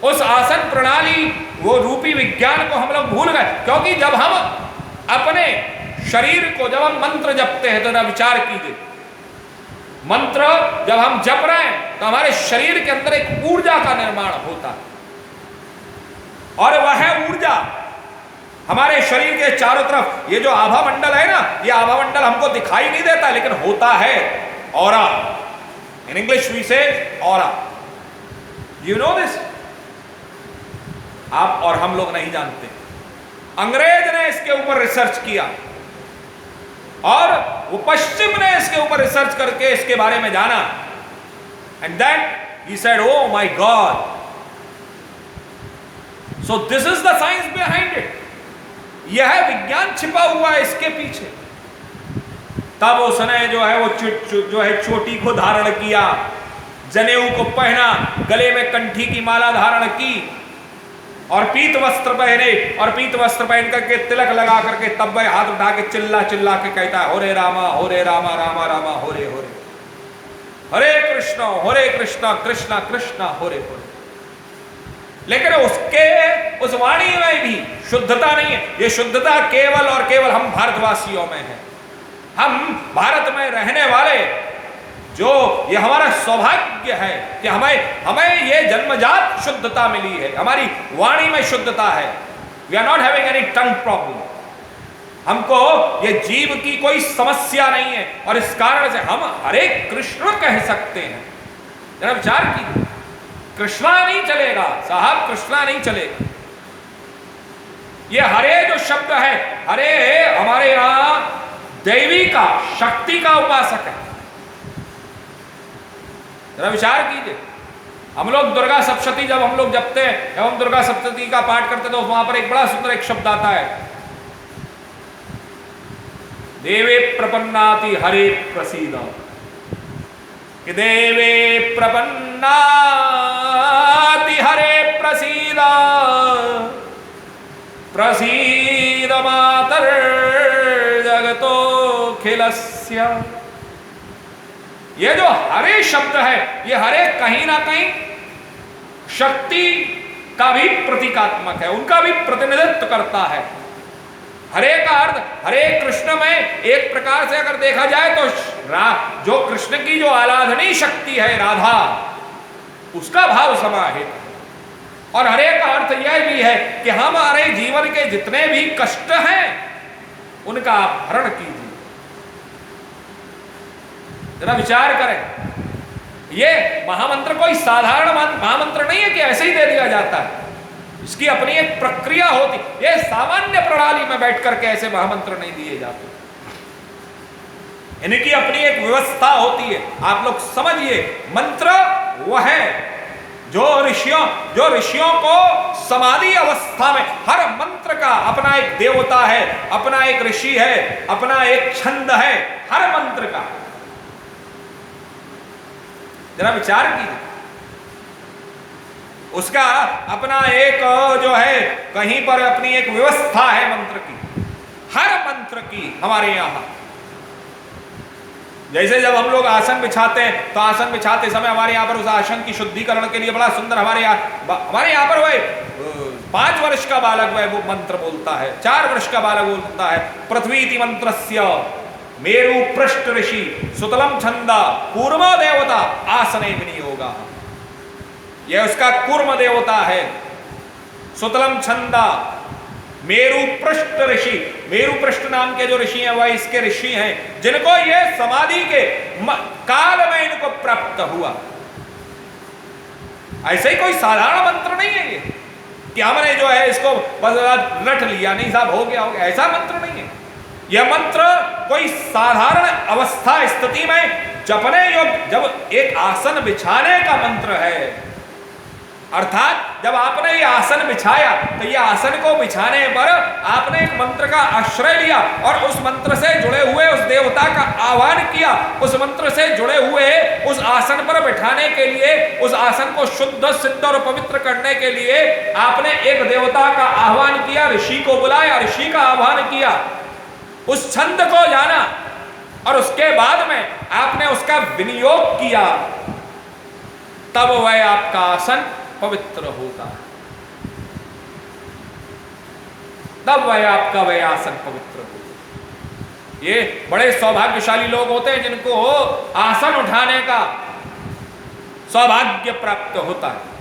उस आसन प्रणाली, वो रूपी विज्ञान को हम लोग भूल गए। क्योंकि जब हम अपने शरीर को, जब हम मंत्र जपते हैं तो ना विचार कीजिए, मंत्र जब हम जप रहे हैं तो हमारे शरीर के अंदर एक ऊर्जा का निर्माण होता है, और वह ऊर्जा हमारे शरीर के चारों तरफ, ये जो आभा मंडल है ना, ये आभा मंडल हमको दिखाई नहीं देता लेकिन होता है ऑरा। इन इंग्लिश वी से ऑरा। You know this? आप और हम लोग नहीं जानते। अंग्रेज ने इसके ऊपर रिसर्च किया और वो पश्चिम ने इसके ऊपर रिसर्च करके इसके बारे में जाना, and then he said, oh my god, so this is the science behind it. यह विज्ञान छिपा हुआ है इसके पीछे। तब उसने जो है वो जो है चोटी को धारण किया, जनेऊ को पहना, गले में कंठी की माला धारण की, और पीत वस्त्र पहने, और पीत वस्त्र पहन करके तिलक लगा करके तब वह हाथ उठा के चिल्ला चिल्ला के कहता है, होरे रामा रामा रामा होरे होरे, हरे कृष्णा कृष्णा कृष्णा होरे होरे। लेकिन उसके उस वाणी में भी शुद्धता नहीं है। ये शुद्धता केवल और केवल हम भारतवासियों में है। हम भारत में रहने वाले, जो ये हमारा सौभाग्य है कि हमें ये जन्मजात शुद्धता मिली है, हमारी वाणी में शुद्धता है। We are not having any tongue problem. हमको ये जीव की कोई समस्या नहीं है, और इस कारण से हम हरे कृष्ण कह सकते हैं। जरा विचार कीजिए, कृष्णा नहीं चलेगा साहब, कृष्णा नहीं चलेगा। ये हरे जो शब्द है, हरे हमारे यहां देवी का, शक्ति का उपासक है। जरा विचार कीजिए, हम लोग दुर्गा सप्तशती जब हम लोग जपते हैं, जब हम दुर्गा सप्तशती का पाठ करते तो वहां पर एक बड़ा सुंदर एक शब्द आता है, देवे प्रपन्नाति हरे प्रसीद। कि देवे प्रपन्नाति हरे प्रसीद, प्रसीद मातर जगतो खिलस्य। ये जो हरे शब्द है, ये हरे कहीं ना कहीं शक्ति का भी प्रतीकात्मक है, उनका भी प्रतिनिधित्व करता है। हरे का अर्थ, हरे कृष्ण में एक प्रकार से अगर देखा जाए तो जो कृष्ण की जो आराधनीय शक्ति है राधा, उसका भाव समाहित। और हरे का अर्थ यह भी है कि हमारे जीवन के जितने भी कष्ट हैं उनका आप हरण कीजिए। जरा विचार करें, ये महामंत्र कोई साधारण महामंत्र नहीं है कि ऐसे ही दे दिया जाता है। इसकी अपनी एक प्रक्रिया होती, ये सामान्य प्रणाली में बैठ करके ऐसे महामंत्र नहीं दिए जाते, इनकी अपनी एक व्यवस्था होती है। आप लोग समझिए, मंत्र वह है जो ऋषियों को समाधि अवस्था में, हर मंत्र का अपना एक देवता है, अपना एक ऋषि है, अपना एक छंद है, हर मंत्र का। जरा विचार कीजिए, उसका अपना एक जो है कहीं पर अपनी एक व्यवस्था है मंत्र की, हर मंत्र की। हमारे यहां जैसे जब हम लोग आसन बिछाते हैं तो आसन बिछाते समय हमारे यहाँ पर उस आसन की शुद्धिकरण के लिए बड़ा सुंदर हमारे यहाँ पर वह 5 वर्ष का बालक वह वो मंत्र बोलता है, 4 वर्ष का बालक बोलता है, पृथ्वीति मंत्रस्य मेरु पृष्ठ ऋषि सुतलम छंदा कूर्म देवता आसने विनियोगा। यह उसका कूर्म देवता है। सुतलम छंदा मेरु पृष्ठ ऋषि, मेरु पृष्ठ नाम के जो ऋषि हैं वह इसके ऋषि हैं, जिनको ये समाधि के काल में इनको प्राप्त हुआ। ऐसे ही कोई साधारण मंत्र नहीं है ये कि हमने जो है इसको बस रट लिया, नहीं साहब हो गया, ऐसा मंत्र नहीं है। यह मंत्र कोई साधारण अवस्था स्थिति में जपने योग्य, जब एक आसन बिछाने का मंत्र है, अर्थात जब आपने ये आसन बिछाया तो ये आसन को बिछाने पर आपने एक मंत्र का आश्रय लिया और उस मंत्र से जुड़े हुए उस देवता का आह्वान किया। उस मंत्र से जुड़े हुए उस आसन पर बैठाने के लिए, उस आसन को शुद्ध सिद्ध और पवित्र करने के लिए आपने एक देवता का आह्वान किया, ऋषि को बुलाया, ऋषि का आह्वान किया, उस छंद को जाना और उसके बाद में आपने उसका विनियोग किया, तब वह आपका आसन पवित्र होता है, तब वह आपका वह आसन पवित्र होता है। ये बड़े सौभाग्यशाली लोग होते हैं जिनको आसन उठाने का सौभाग्य प्राप्त होता है।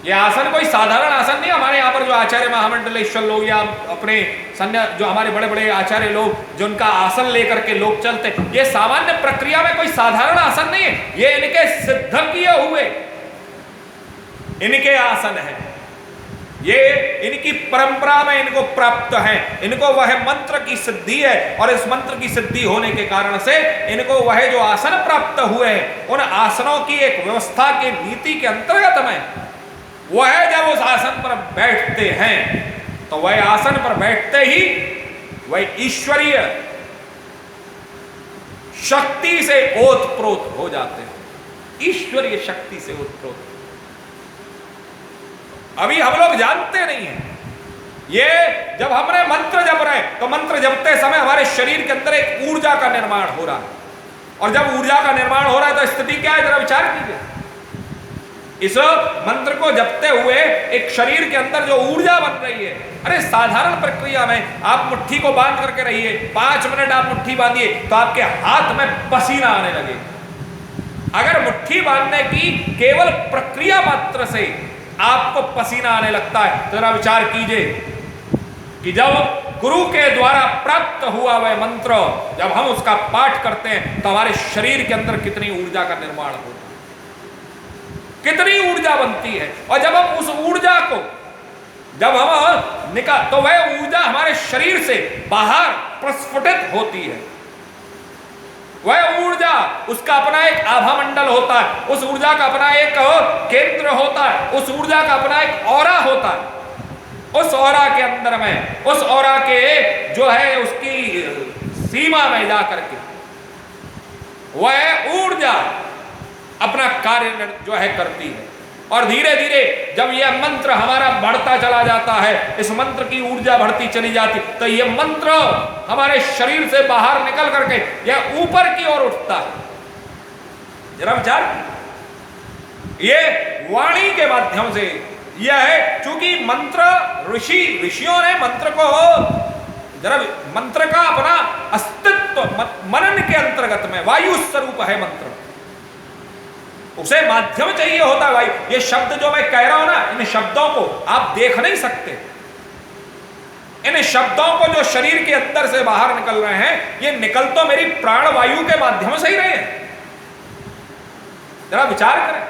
ये आसन कोई साधारण आसन नहीं। हमारे यहाँ पर जो आचार्य महामंडलेश्वर लोग या अपने जो हमारे बड़े बड़े आचार्य लोग जिनका आसन लेकर के लोग चलते, ये सामान्य प्रक्रिया में कोई साधारण आसन नहीं है। ये इनके सिद्ध किए हुए इनके आसन है, ये इनकी परंपरा में इनको प्राप्त है। इनको वह मंत्र की सिद्धि है और इस मंत्र की सिद्धि होने के कारण से इनको वह जो आसन प्राप्त हुए हैं, उन आसनों की एक व्यवस्था के नीति के अंतर्गत में वह जब उस आसन पर बैठते हैं तो वह आसन पर बैठते ही वह ईश्वरीय शक्ति से ओतप्रोत हो जाते हैं। ईश्वरीय शक्ति से ओतप्रोत। अभी हम लोग जानते नहीं हैं। ये जब हमने मंत्र जप रहे हैं तो मंत्र जपते समय हमारे शरीर के अंदर एक ऊर्जा का निर्माण हो रहा है, और जब ऊर्जा का निर्माण हो रहा है तो स्थिति क्या है, जरा विचार कीजिए। इस मंत्र को जपते हुए एक शरीर के अंदर जो ऊर्जा बन रही है, अरे साधारण प्रक्रिया में आप मुट्ठी को बांध करके रहिए, 5 मिनट आप मुट्ठी बांधिए तो आपके हाथ में पसीना आने लगे। अगर मुट्ठी बांधने की केवल प्रक्रिया मात्र से आपको पसीना आने लगता है तो जरा विचार कीजिए कि जब गुरु के द्वारा प्राप्त हुआ वह मंत्र जब हम उसका पाठ करते हैं तो हमारे शरीर के अंदर कितनी ऊर्जा का निर्माण होता है, कितनी ऊर्जा बनती है। और जब हम उस ऊर्जा को जब हम निकाल तो वह ऊर्जा हमारे शरीर से बाहर प्रस्फुटित होती है। वह ऊर्जा उसका अपना एक आभा मंडल होता है, उस ऊर्जा का अपना एक केंद्र होता है, उस ऊर्जा का अपना एक ऑरा होता है। उस ऑरा के अंदर में, उस ऑरा के जो है उसकी सीमा में जाकर के वह ऊर्जा अपना कार्य जो है करती है। और धीरे धीरे जब यह मंत्र हमारा बढ़ता चला जाता है, इस मंत्र की ऊर्जा बढ़ती चली जाती, तो यह मंत्र हमारे शरीर से बाहर निकल करके यह ऊपर की ओर उठता है। जरा विचार, ये वाणी के माध्यम से यह है, चूंकि मंत्र ऋषियों ने मंत्र को जरा मंत्र का अपना अस्तित्व मनन के अंतर्गत में वायु स्वरूप है मंत्र, उसे माध्यम चाहिए होता है भाई। ये शब्द जो मैं कह रहा हूं ना, इन शब्दों को आप देख नहीं सकते। इन शब्दों को जो शरीर के अंदर से बाहर निकल रहे हैं, ये निकल तो मेरी प्राण वायु के माध्यम से ही रहे हैं। जरा विचार करें,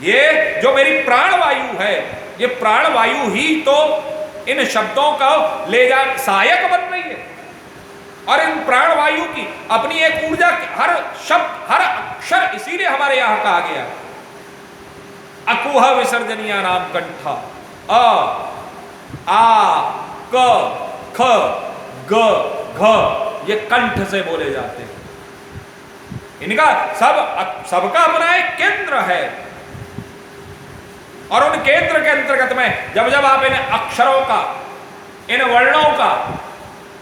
ये जो मेरी प्राण वायु है, ये प्राण वायु ही तो इन शब्दों का ले जा सहायक बन रही है। और इन प्राणवायु की अपनी एक ऊर्जा, हर शब्द हर अक्षर, इसीलिए हमारे यहां कहा गया अकुह विसर्जनीय नाम कंठा, अ आ क ख ग घ, ये कंठ से बोले जाते हैं। इनका सबका अपना एक केंद्र है, और उन केंद्र के अंतर्गत में जब जब आप इन अक्षरों का, इन वर्णों का,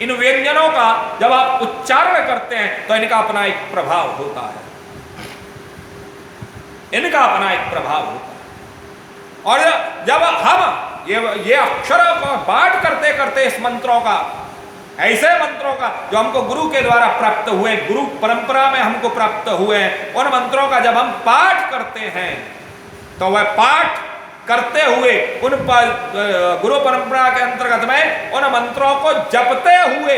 इन व्यंजनों का जब आप उच्चारण करते हैं तो इनका अपना एक प्रभाव होता है, इनका अपना एक प्रभाव होता है। और जब हम ये अक्षरों को पाठ करते करते इस मंत्रों का, ऐसे मंत्रों का जो हमको गुरु के द्वारा प्राप्त हुए, गुरु परंपरा में हमको प्राप्त हुए हैं, उन मंत्रों का जब हम पाठ करते हैं तो वह पाठ करते हुए उन गुरु परंपरा के अंतर्गत में उन मंत्रों को जपते हुए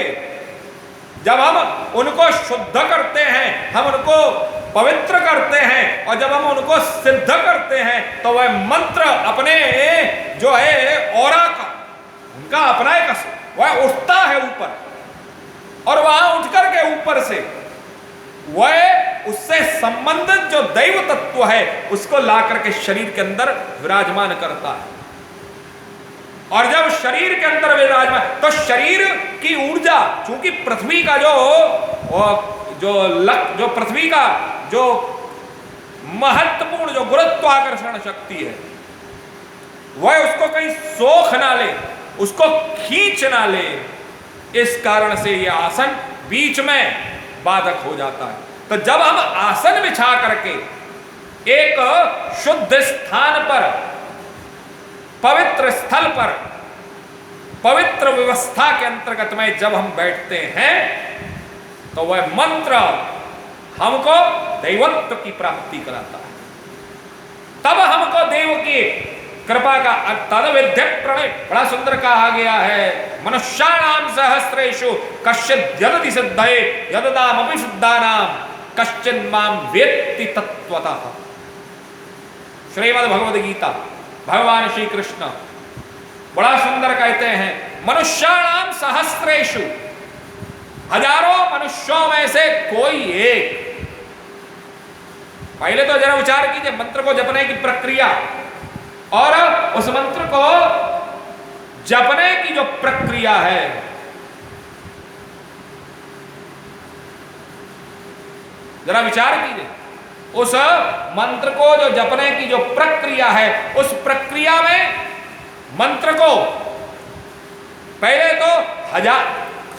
जब हम उनको शुद्ध करते हैं, हम उनको पवित्र करते हैं, और जब हम उनको सिद्ध करते हैं तो वह मंत्र अपने जो है औरा का, उनका अपना एक वह उठता है ऊपर, और वहां उठ करके ऊपर से वह उससे संबंधित जो दैव तत्व है उसको ला करके शरीर के अंदर विराजमान करता है। और जब शरीर के अंदर विराजमान, तो शरीर की ऊर्जा, चूंकि पृथ्वी का जो पृथ्वी का जो महत्वपूर्ण जो गुरुत्वाकर्षण शक्ति है, वह उसको कहीं सोख ना ले, उसको खींच ना ले, इस कारण से यह आसन बीच में बाधक हो जाता है। तो जब हम आसन बिछा करके एक शुद्ध स्थान पर, पवित्र स्थल पर, पवित्र व्यवस्था के अंतर्गत में जब हम बैठते हैं तो वह मंत्र हमको दैवत्व की प्राप्ति कराता है। तब हमको देव की कृपा का तद विद्य प्रणय, बड़ा सुंदर कहा गया है, मनुष्याणाम सहस्रेषु कश्चित् यदति सिद्धये यददामपि सिद्धानाम कश्चिन् मां वेत्ति तत्त्वतः। श्रीमद् भगवद गीता, भगवान श्री कृष्ण बड़ा सुंदर कहते हैं, मनुष्याणाम सहस्रेषु, हजारों मनुष्यों में से कोई एक। पहले तो जरा विचार कीजिए मंत्र को जपने की प्रक्रिया और उस मंत्र को जपने की जो प्रक्रिया है, जरा विचार कीजिए। उस मंत्र को जो जपने की जो प्रक्रिया है, उस प्रक्रिया में मंत्र को पहले तो हजार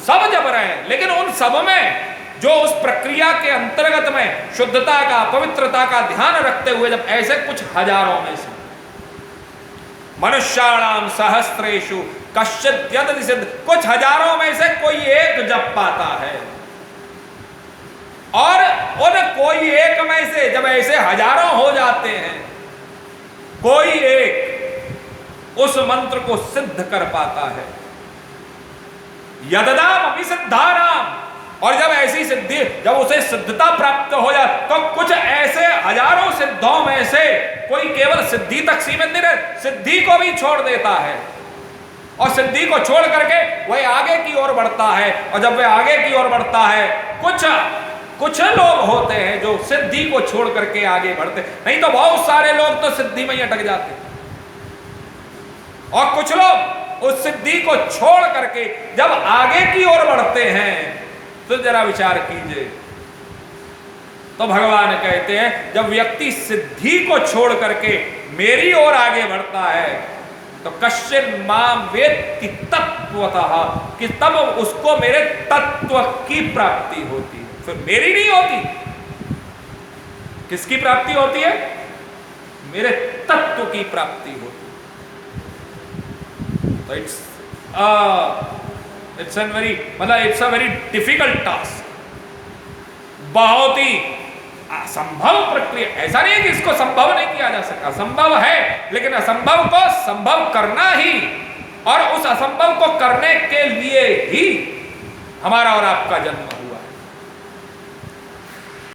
सब जप रहे हैं, लेकिन उन सब में जो उस प्रक्रिया के अंतर्गत में शुद्धता का, पवित्रता का ध्यान रखते हुए जब ऐसे कुछ हजारों में से, मनुष्याणाम सहस्रेषु कश्चित् यदति सिद्ध, कुछ हजारों में से कोई एक जप पाता है। और उन कोई एक में से जब ऐसे हजारों हो जाते हैं, कोई एक उस मंत्र को सिद्ध कर पाता है। यददामपि सिद्धानाम, और जब ऐसी सिद्धि, जब उसे सिद्धता प्राप्त हो जाए तो कुछ ऐसे हजारों सिद्धों में से कोई केवल सिद्धि तक सीमित नहीं रहे, सिद्धि को भी छोड़ देता है और सिद्धि को छोड़ करके वह आगे की ओर बढ़ता है। और जब वह आगे की ओर बढ़ता है, कुछ लोग होते हैं जो सिद्धि को छोड़ करके आगे बढ़ते, नहीं तो बहुत सारे लोग तो सिद्धि में ही अटक जाते, और कुछ लोग उस सिद्धि को छोड़ करके जब आगे की ओर बढ़ते हैं, तो जरा विचार कीजिए। तो भगवान कहते हैं जब व्यक्ति सिद्धि को छोड़ करके मेरी ओर आगे बढ़ता है तो कश्चिन् मां वेत्ति तत्त्वतः, कि तब उसको मेरे तत्व की प्राप्ति होती है। फिर मेरी नहीं होती, किसकी प्राप्ति होती है? मेरे तत्व की प्राप्ति होती है। तो it's a very difficult task, बहुत ही असंभव प्रक्रिया। ऐसा नहीं है कि इसको संभव नहीं किया जा सकता, संभव है, लेकिन असंभव को संभव करना ही, और उस असंभव को करने के लिए ही हमारा और आपका जन्म